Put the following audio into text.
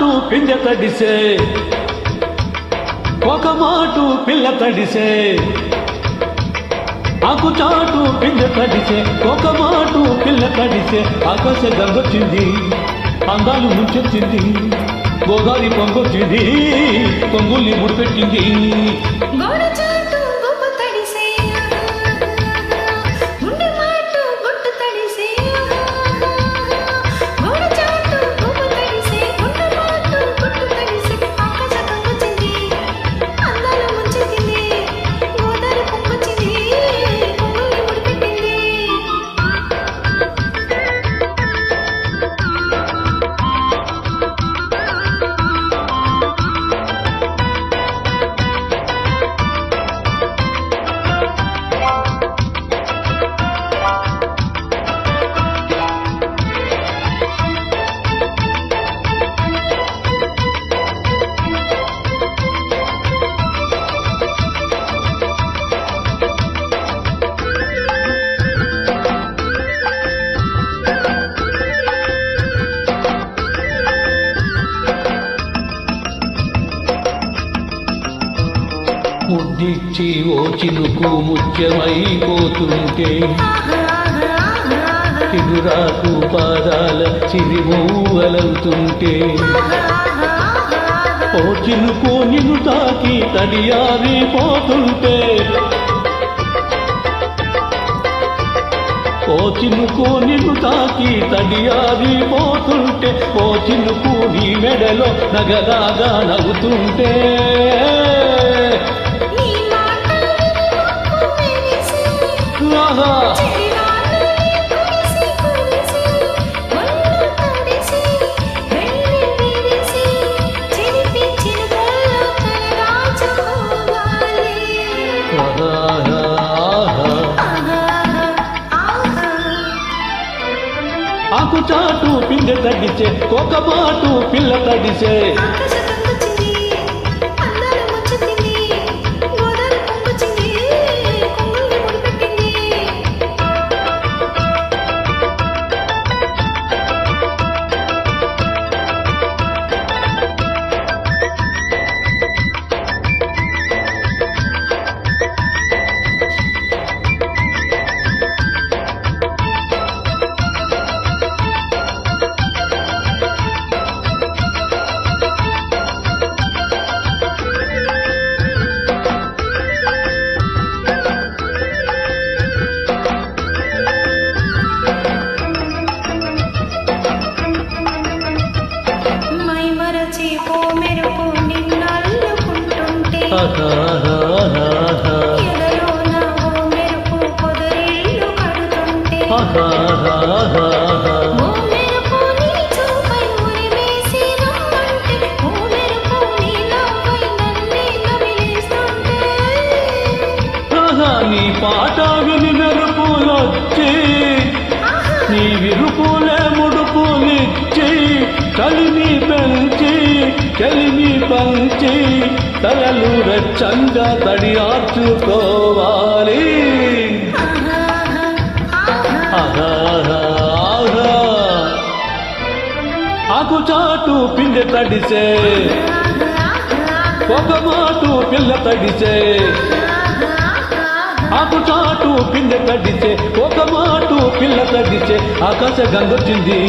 మాటు పిందె తడిసే ఒక మాటు పిల్ల తడిసే ఆకు చాటు పిందె తడిసే ఒక మాటు పిల్ల తడిసే ఆకాశ గంగొచ్చింది అందాలు ముంచెత్తింది గోదావరి పొంగొచ్చింది పొంగుల్ని ముడిపెట్టింది ముద్దిచ్చి ఓ చినుకు ముత్యమైపోతుంటే చిగురాకు పాదాల చిరిమూవలవుతుంటే ఓ చినుకు నిన్ను తాకి తడియారిపోతుంటే ఓ చినుకు నిన్ను తాకి తడియారిపోతుంటే ఓ చినుకు నీ మెడలో నగలాగా నవ్వుతుంటే ఆకు చాటు పిందె తడిసే ఒక మాటు పిల్ల తడిసే నీ పాట విని మెరుపులొచ్చి నీ విరుపులే ముడుపులిచ్చి కలిమి పంచి తలలు రచ్చంగా తడియార్చుకోవాలి ఆకు చాటు పిందె తడిసే ఒక మాటు పిల్ల తడిసే ఆకు చాటు పిందె తడిసే ఒక మాటు పిల్ల తడిసే ఆకాశ గంగొచ్చింది